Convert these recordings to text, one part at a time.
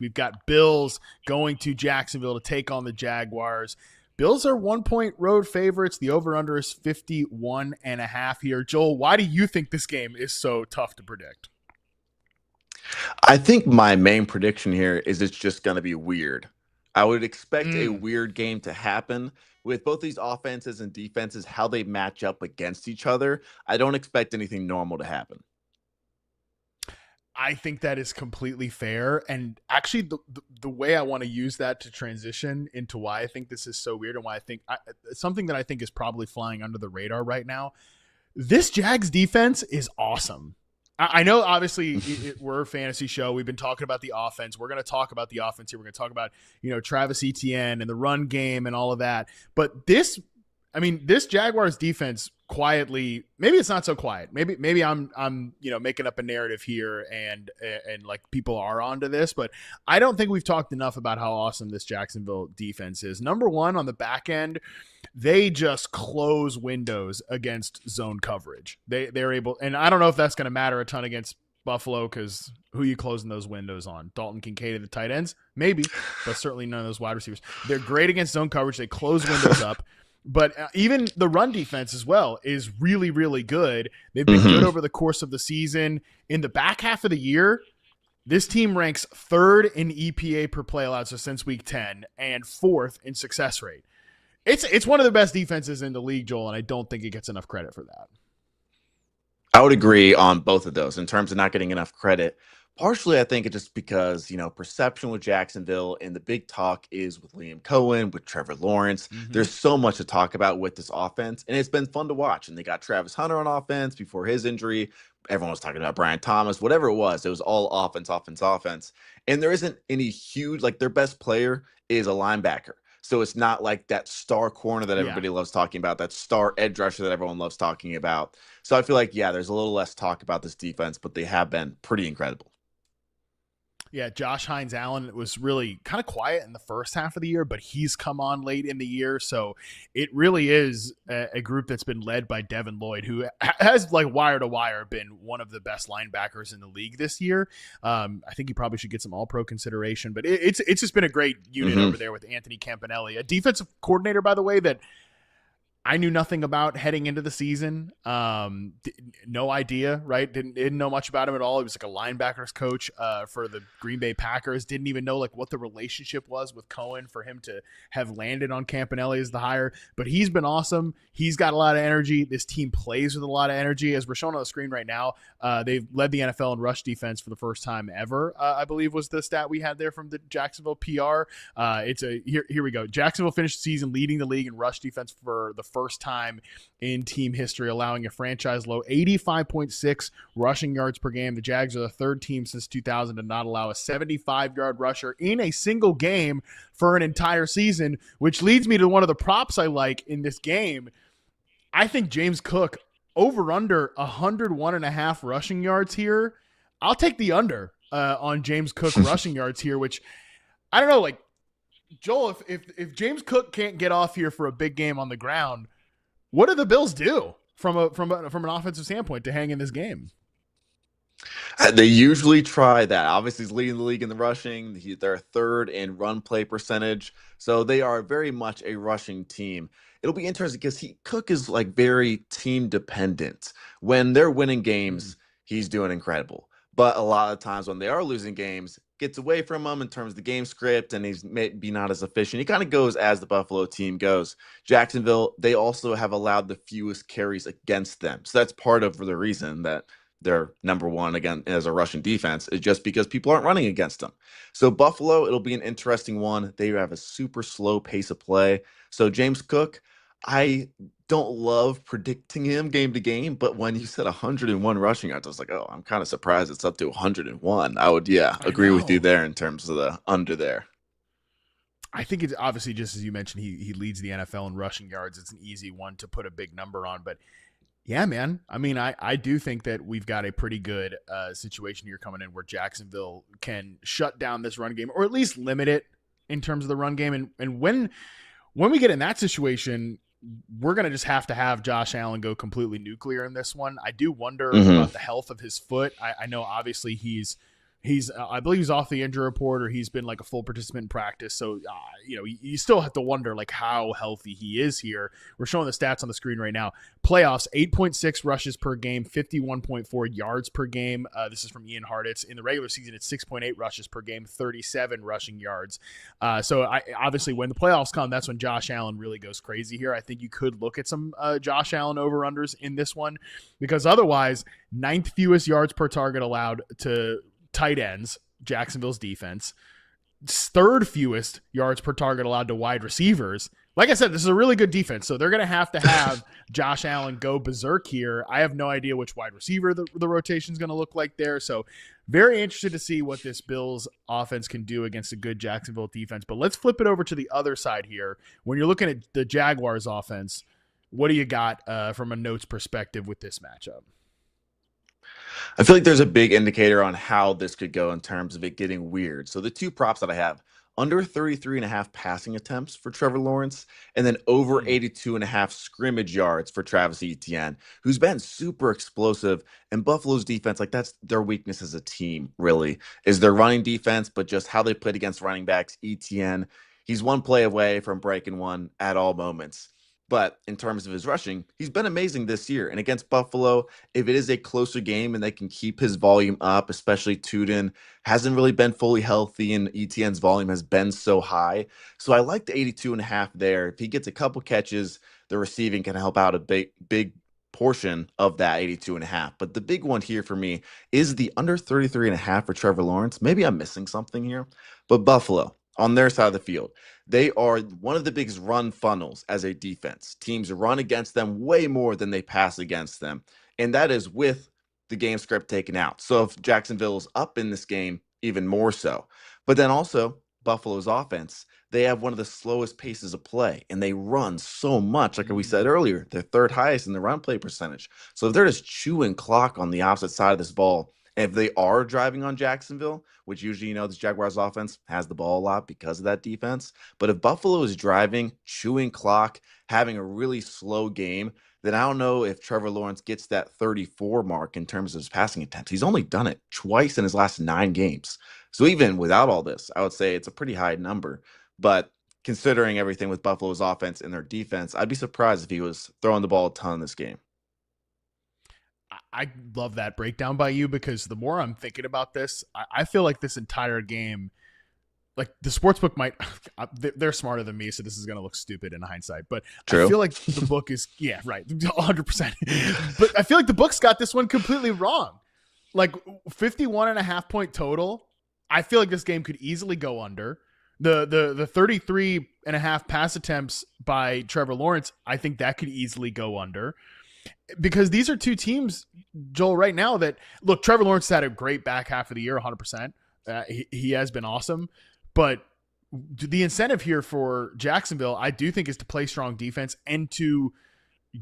We've got Bills going to Jacksonville to take on the Jaguars. Bills are 1-point road favorites. The over-under is 51.5 here. Joel, why do you think this game is so tough to predict? I think my main prediction here is it's just going to be weird. I would expect a Mm. weird game to happen with both these offenses and defenses, how they match up against each other. I don't expect anything normal to happen. I think that is completely fair. And actually, the way I want to use that to transition into why I think this is so weird and why I think something that I think is probably flying under the radar right now. This Jags defense is awesome. I know, obviously, we're a fantasy show. We've been talking about the offense. We're going to talk about the offense here. We're going to talk about, Travis Etienne and the run game and all of that. But this Jaguars defense quietly, maybe it's not so quiet. Maybe I'm making up a narrative here and like people are onto this, but I don't think we've talked enough about how awesome this Jacksonville defense is. Number one, on the back end, they just close windows against zone coverage. They're able, and I don't know if that's going to matter a ton against Buffalo, because who are you closing those windows on? Dalton Kincaid at the tight ends? Maybe, but certainly none of those wide receivers. They're great against zone coverage. They close windows up. But even the run defense as well is really, really good. They've been good over the course of the season. In the back half of the year, this team ranks third in EPA per play allowed, so since week 10, and fourth in success rate. It's one of the best defenses in the league, Joel, and I don't think it gets enough credit for that. I would agree on both of those in terms of not getting enough credit. Partially, I think it's just because, perception with Jacksonville and the big talk is with Liam Cohen, with Trevor Lawrence. Mm-hmm. There's so much to talk about with this offense, and it's been fun to watch. And they got Travis Hunter on offense before his injury. Everyone was talking about Brian Thomas, whatever it was all offense, offense, offense. And there isn't any huge, their best player is a linebacker. So it's not like that star corner that everybody loves talking about, that star edge rusher that everyone loves talking about. So I feel like, there's a little less talk about this defense, but they have been pretty incredible. Yeah, Josh Hines-Allen was really kind of quiet in the first half of the year, but he's come on late in the year. So it really is a group that's been led by Devin Lloyd, who has, wire to wire, been one of the best linebackers in the league this year. I think he probably should get some All-Pro consideration, but it's just been a great unit over there with Anthony Campanelli, a defensive coordinator, by the way, that I knew nothing about heading into the season. No idea, right? Didn't know much about him at all. He was like a linebackers coach for the Green Bay Packers. Didn't even know what the relationship was with Cohen for him to have landed on Campanelli as the hire. But he's been awesome. He's got a lot of energy. This team plays with a lot of energy. As we're showing on the screen right now, they've led the NFL in rush defense for the first time ever, I believe was the stat we had there from the Jacksonville PR. Here we go. Jacksonville finished the season leading the league in rush defense for the first time in team history, allowing a franchise low 85.6 rushing yards per game. The Jags are the third team since 2000 to not allow a 75-yard rusher in a single game for an entire season, which leads me to one of the props I like in this game. I think James Cook over under 101.5 rushing yards here. I'll take the under on James Cook rushing yards here, which I don't know, Joel, if James Cook can't get off here for a big game on the ground, what do the Bills do from an offensive standpoint to hang in this game? They usually try that. Obviously, he's leading the league in the rushing. They're third in run play percentage, so they are very much a rushing team. It'll be interesting because Cook is very team dependent. When they're winning games, he's doing incredible. But a lot of times when they are losing games, gets away from him in terms of the game script, and he's maybe not as efficient. He kind of goes as the Buffalo team goes. Jacksonville, they also have allowed the fewest carries against them. So that's part of the reason that they're number one again as a rushing defense, is just because people aren't running against them. So Buffalo, it'll be an interesting one. They have a super slow pace of play. So James Cook, I don't love predicting him game to game, but when you said 101 rushing yards, I was like, oh, I'm kind of surprised it's up to 101. I would, agree with you there in terms of the under there. I think it's obviously, just as you mentioned, he leads the NFL in rushing yards. It's an easy one to put a big number on, but yeah, man. I mean, I do think that we've got a pretty good situation here coming in where Jacksonville can shut down this run game, or at least limit it in terms of the run game. And when we get in that situation, we're going to just have to have Josh Allen go completely nuclear in this one. I do wonder about the health of his foot. I know obviously he's I believe he's off the injury report, or he's been like a full participant in practice. So you still have to wonder like how healthy he is here. We're showing the stats on the screen right now. Playoffs: 8.6 rushes per game, 51.4 yards per game. This is from Ian Hartitz. In the regular season, it's 6.8 rushes per game, 37 rushing yards. Obviously when the playoffs come, that's when Josh Allen really goes crazy here. I think you could look at some Josh Allen over-unders in this one, because otherwise, ninth fewest yards per target allowed to tight ends, Jacksonville's defense. Third fewest yards per target allowed to wide receivers. Like I said, this is a really good defense, so they're going to have Josh Allen go berserk here. I have no idea which wide receiver the rotation is going to look like there, so very interested to see what this Bills offense can do against a good Jacksonville defense. But let's flip it over to the other side here. When you're looking at the Jaguars offense, what do you got from a notes perspective with this matchup? I feel like there's a big indicator on how this could go in terms of it getting weird. So the two props that I have, under 33 and a half passing attempts for Trevor Lawrence, and then over 82 and a half scrimmage yards for Travis Etienne, who's been super explosive. And Buffalo's defense, like that's their weakness as a team, really, is their running defense, but just how they played against running backs. Etienne, he's one play away from breaking one at all moments. But in terms of his rushing, he's been amazing this year. And against Buffalo, if it is a closer game and they can keep his volume up, especially Tuden hasn't really been fully healthy and ETN's volume has been so high. So I like the 82 and a half there. If he gets a couple catches, the receiving can help out a big portion of that 82 and a half. But the big one here for me is the under 33 and a half for Trevor Lawrence. Maybe I'm missing something here, but Buffalo on their side of the field, they are one of the biggest run funnels as a defense. Teams run against them way more than they pass against them. And that is with the game script taken out. So if Jacksonville's up in this game, even more so. But then also, Buffalo's offense, they have one of the slowest paces of play, and they run so much. Like we said earlier, they're third highest in the run play percentage. So if they're just chewing clock on the opposite side of this ball, and if they are driving on Jacksonville, which usually, this Jaguars offense has the ball a lot because of that defense. But if Buffalo is driving, chewing clock, having a really slow game, then I don't know if Trevor Lawrence gets that 34 mark in terms of his passing attempts. He's only done it twice in his last 9 games. So even without all this, I would say it's a pretty high number. But considering everything with Buffalo's offense and their defense, I'd be surprised if he was throwing the ball a ton this game. I love that breakdown by you, because the more I'm thinking about this, I feel like this entire game, like the sportsbook might, they're smarter than me, so this is going to look stupid in hindsight, but True. I feel like the book is, yeah, right, 100%. But I feel like the book's got this one completely wrong. Like 51 and a half point total. I feel like this game could easily go under. The 33 and a half pass attempts by Trevor Lawrence, I think that could easily go under. Because these are two teams, Joel, right now that, look, Trevor Lawrence had a great back half of the year, 100%. He has been awesome. But the incentive here for Jacksonville, I do think, is to play strong defense and to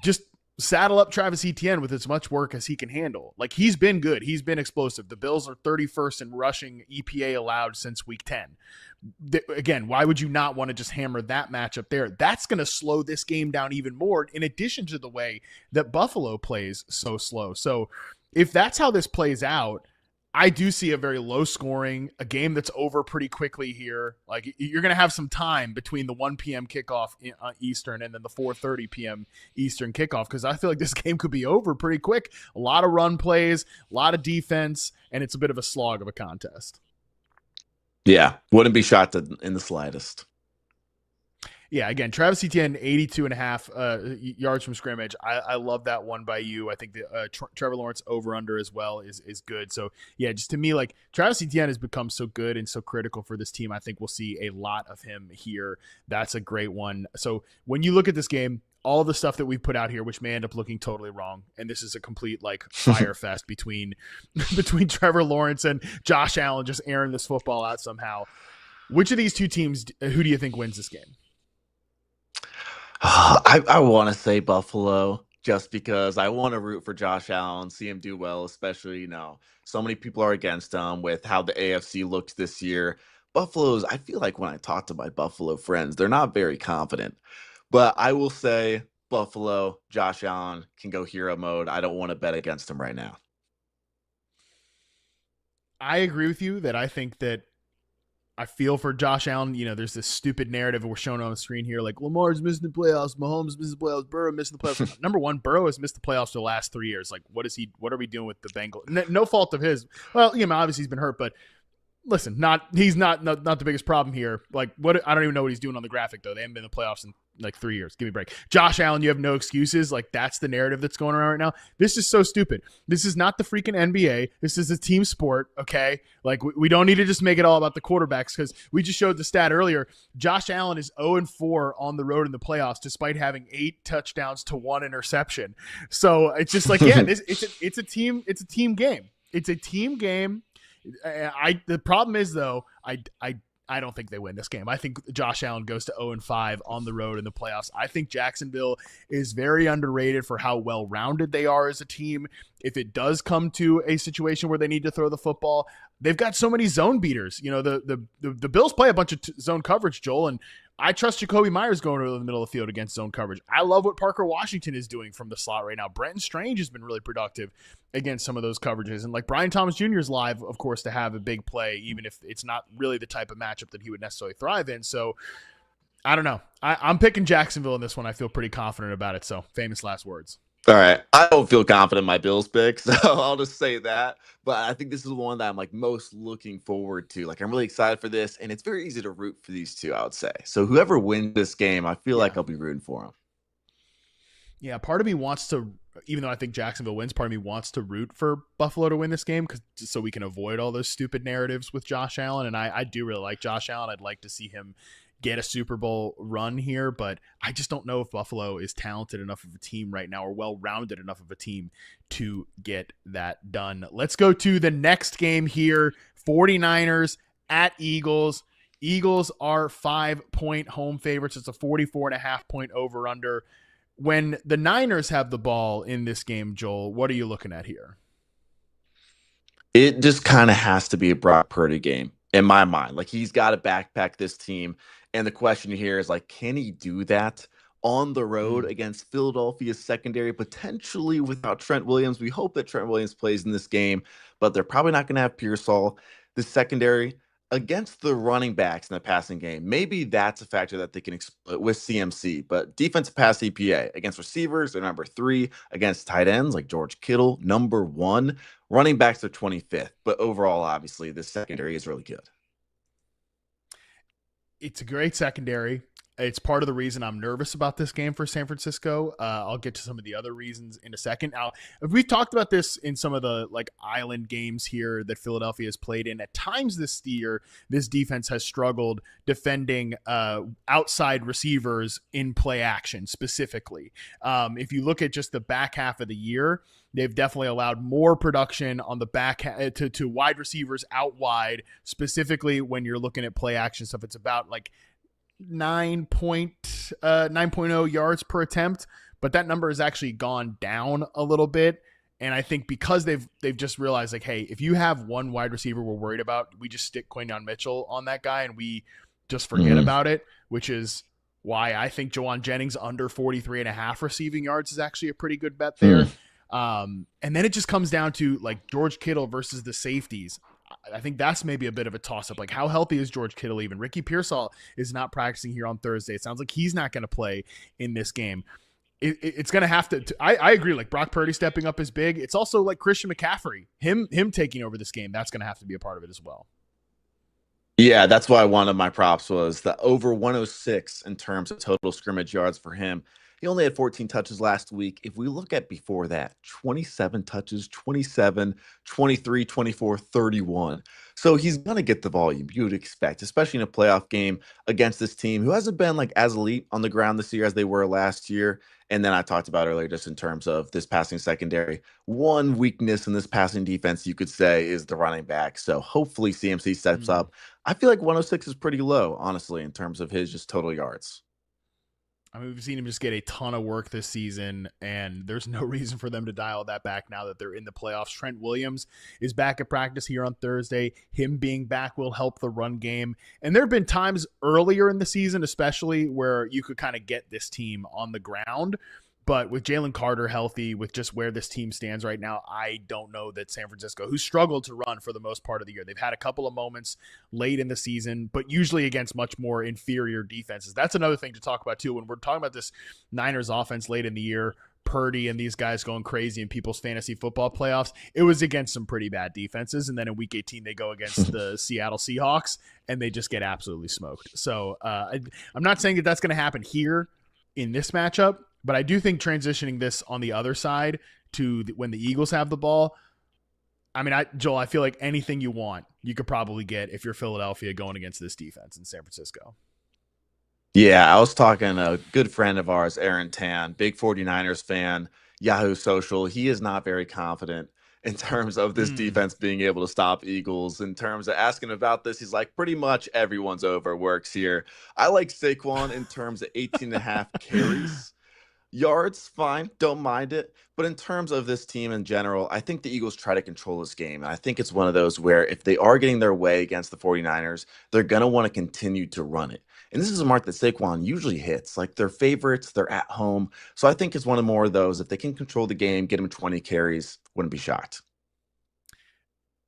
just saddle up Travis Etienne with as much work as he can handle. Like, he's been good. He's been explosive. The Bills are 31st in rushing EPA allowed since week 10. Again, why would you not want to just hammer that matchup there? That's going to slow this game down even more, in addition to the way that Buffalo plays so slow. So if that's how this plays out, I do see a very low scoring, a game that's over pretty quickly here. Like, you're going to have some time between the 1 p.m. kickoff Eastern and then the 4:30 p.m. Eastern kickoff, because I feel like this game could be over pretty quick. A lot of run plays, a lot of defense, and it's a bit of a slog of a contest. Yeah, wouldn't be shocked in the slightest. Yeah, again, Travis Etienne, 82 and a half yards from scrimmage. I love that one by you. I think the Trevor Lawrence over-under as well is good. So, yeah, just to me, like, Travis Etienne has become so good and so critical for this team. I think we'll see a lot of him here. That's a great one. So when you look at this game, all the stuff that we put out here, which may end up looking totally wrong, and this is a complete, like, fire fest between Trevor Lawrence and Josh Allen just airing this football out somehow. Which of these two teams, who do you think wins this game? I want to say Buffalo, just because I want to root for Josh Allen, see him do well, especially, so many people are against him with how the AFC looks this year. I feel like when I talk to my Buffalo friends, they're not very confident. But I will say Buffalo, Josh Allen can go hero mode. I don't want to bet against him right now. I agree with you that I think that I feel for Josh Allen. There's this stupid narrative we're showing on the screen here, like Lamar's missing the playoffs, Mahomes missing the playoffs, Burrow missing the playoffs. Number one, Burrow has missed the playoffs for the last 3 years. Like, what are we doing with the Bengals? No fault of his. Well, obviously he's been hurt, but listen, he's not the biggest problem here. Like, what? I don't even know what he's doing on the graphic though. They haven't been in the playoffs in like 3 years. Give me a break. Josh Allen, you have no excuses. Like, that's the narrative that's going around right now. This is so stupid. This is not the freaking NBA. This is a team sport. Okay, like we don't need to just make it all about the quarterbacks, because we just showed the stat earlier. Josh Allen is 0-4 on the road in the playoffs, despite having 8 touchdowns to 1 interception. So it's just like, yeah, it's a team game. It's a team game. The problem is though, I don't think they win this game. I think Josh Allen goes to 0-5 on the road in the playoffs. I think Jacksonville is very underrated for how well-rounded they are as a team. If it does come to a situation where they need to throw the football, they've got so many zone beaters. The Bills play a bunch of zone coverage, Joel, and I trust Jacoby Myers going to the middle of the field against zone coverage. I love what Parker Washington is doing from the slot right now. Brenton Strange has been really productive against some of those coverages. And like Brian Thomas Jr. is live, of course, to have a big play, even if it's not really the type of matchup that he would necessarily thrive in. So I don't know. I'm picking Jacksonville in this one. I feel pretty confident about it. So famous last words. All right. I don't feel confident in my Bills pick, so I'll just say that. But I think this is the one that I'm like most looking forward to. Like, I'm really excited for this, and it's very easy to root for these two, I would say. So whoever wins this game, I feel like I'll be rooting for them. Yeah, part of me wants to, even though I think Jacksonville wins, part of me wants to root for Buffalo to win this game, so we can avoid all those stupid narratives with Josh Allen. And I do really like Josh Allen. I'd like to see him get a Super Bowl run here, but I just don't know if Buffalo is talented enough of a team right now, or well-rounded enough of a team to get that done. Let's go to the next game here. 49ers at Eagles. Eagles are 5-point home favorites. It's a 44.5-point over-under. When the Niners have the ball in this game, Joel, what are you looking at here? It just kind of has to be a Brock Purdy game in my mind. Like, he's got to backpack this team. And the question here is, like, can he do that on the road against Philadelphia's secondary, potentially without Trent Williams? We hope that Trent Williams plays in this game, but they're probably not going to have Pearsall. The secondary against the running backs in the passing game, maybe that's a factor that they can exploit with CMC. But defensive pass EPA against receivers, they're number 3. Against tight ends like George Kittle, number 1. Running backs are 25th. But overall, obviously, this secondary is really good. It's a great secondary. It's part of the reason I'm nervous about this game for San Francisco. I'll get to some of the other reasons in a second. Now, we've talked about this in some of the like island games here that Philadelphia has played in. At times this year, this defense has struggled defending outside receivers in play action specifically. If you look at just the back half of the year, they've definitely allowed more production on the back to wide receivers out wide, specifically when you're looking at play action stuff. It's about like 9.0 yards per attempt, but that number has actually gone down a little bit. And I think because they've just realized, like, hey, if you have one wide receiver we're worried about, we just stick Quinyon Mitchell on that guy and we just forget about it, which is why I think Jawan Jennings under 43.5 receiving yards is actually a pretty good bet there. And then it just comes down to like George Kittle versus the safeties. I think that's maybe a bit of a toss-up. Like, how healthy is George Kittle even? Ricky Pearsall is not practicing here on Thursday. It sounds like he's not going to play in this game. It's going to have to I agree, like Brock Purdy stepping up is big. It's also like Christian McCaffrey, him taking over this game. That's going to have to be a part of it as well. Yeah, that's why one of my props was the over 106 in terms of total scrimmage yards for him. He only had 14 touches last week. If we look at before that, 27 touches, 27, 23, 24, 31. So he's going to get the volume you would expect, especially in a playoff game against this team who hasn't been like as elite on the ground this year as they were last year. And then I talked about earlier, just in terms of this passing secondary, one weakness in this passing defense, you could say, is the running back. So hopefully CMC steps up. I feel like 106 is pretty low, honestly, in terms of his just total yards. I mean, we've seen him just get a ton of work this season, and there's no reason for them to dial that back now that they're in the playoffs. Trent Williams is back at practice here on Thursday. Him being back will help the run game. And there have been times earlier in the season, especially, where you could kind of get this team on the ground. But with Jalen Carter healthy, with just where this team stands right now, I don't know that San Francisco, who struggled to run for the most part of the year, they've had a couple of moments late in the season, but usually against much more inferior defenses. That's another thing to talk about too. When we're talking about this Niners offense late in the year, Purdy and these guys going crazy in people's fantasy football playoffs, it was against some pretty bad defenses. And then in week 18, they go against the Seattle Seahawks and they just get absolutely smoked. So I'm not saying that that's going to happen here in this matchup, but I do think transitioning this on the other side to when the Eagles have the ball, I mean, Joel, I feel like anything you want, you could probably get if you're Philadelphia going against this defense in San Francisco. Yeah, I was talking to a good friend of ours, Aaron Tan, big 49ers fan, Yahoo Social. He is not very confident in terms of this defense being able to stop Eagles. In terms of asking about this, he's like, pretty much everyone's overworks here. I like Saquon in terms of 18.5 carries. Yards, fine, don't mind it. But in terms of this team in general, I think the Eagles try to control this game. And I think it's one of those where if they are getting their way against the 49ers, they're going to want to continue to run it. And this is a mark that Saquon usually hits. Like, they're favorites, they're at home. So I think it's one of more of those. If they can control the game, get them 20 carries, wouldn't be shocked.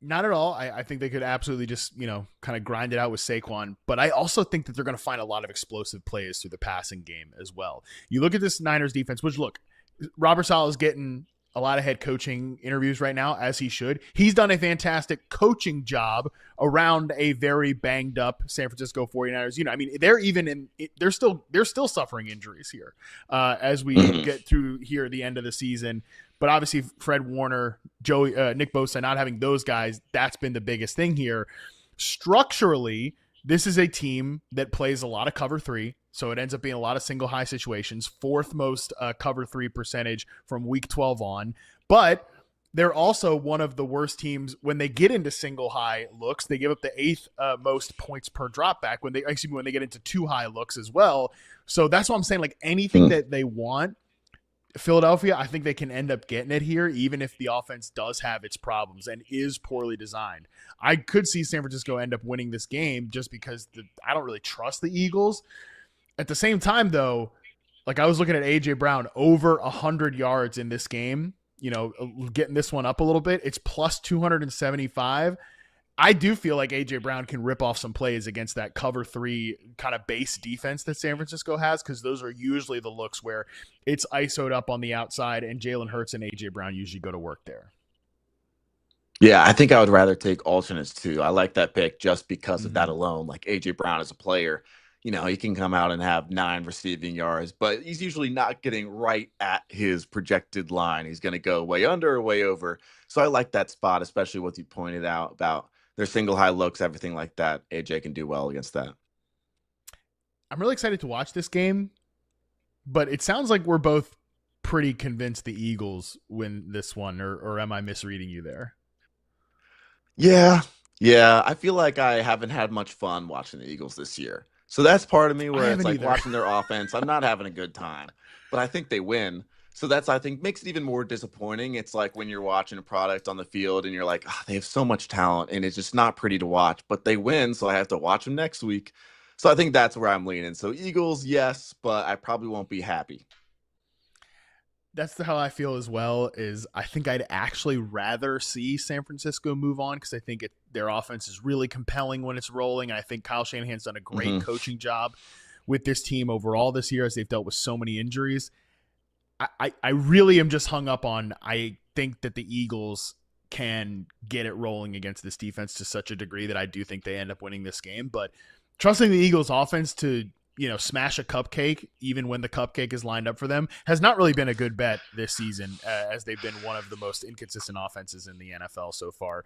Not at all. I think they could absolutely just, kind of grind it out with Saquon. But I also think that they're going to find a lot of explosive plays through the passing game as well. You look at this Niners defense, which, look, Robert Saleh is getting a lot of head coaching interviews right now, as he should. He's done a fantastic coaching job around a very banged up San Francisco 49ers. I mean, they're still suffering injuries here as we get through here the end of the season. But obviously, Fred Warner, Nick Bosa, not having those guys, that's been the biggest thing here. Structurally, this is a team that plays a lot of cover three, so it ends up being a lot of single high situations, fourth most cover three percentage from week 12 on. But they're also one of the worst teams when they get into single high looks. They give up the eighth most points per drop back when they get into two high looks as well. So that's what I'm saying. Like, anything that they want, Philadelphia, I think they can end up getting it here, even if the offense does have its problems and is poorly designed. I could see San Francisco end up winning this game just because I don't really trust the Eagles. At the same time, though, like, I was looking at A.J. Brown over 100 yards in this game, getting this one up a little bit. It's plus 275. I do feel like A.J. Brown can rip off some plays against that cover three kind of base defense that San Francisco has, because those are usually the looks where it's ISO'd up on the outside, and Jalen Hurts and A.J. Brown usually go to work there. Yeah, I think I would rather take alternates too. I like that pick just because of that alone. Like, A.J. Brown as a player, he can come out and have 9 receiving yards, but he's usually not getting right at his projected line. He's going to go way under or way over. So I like that spot, especially what you pointed out about their single high looks, everything like that. AJ can do well against that. I'm really excited to watch this game, but it sounds like we're both pretty convinced the Eagles win this one, or am I misreading you there? Yeah. I feel like I haven't had much fun watching the Eagles this year. So that's part of me where it's like watching their offense. I'm not having a good time, but I think they win. So that's, I think, makes it even more disappointing. It's like when you're watching a product on the field and you're like, they have so much talent and it's just not pretty to watch, but they win, so I have to watch them next week. So I think that's where I'm leaning. So Eagles, yes, but I probably won't be happy. That's how I feel as well. Is I think I'd actually rather see San Francisco move on, because I think their offense is really compelling when it's rolling. And I think Kyle Shanahan's done a great coaching job with this team overall this year, as they've dealt with so many injuries. I really am just hung up on, I think that the Eagles can get it rolling against this defense to such a degree that I do think they end up winning this game. But trusting the Eagles offense to, smash a cupcake, even when the cupcake is lined up for them, has not really been a good bet this season, as they've been one of the most inconsistent offenses in the NFL so far.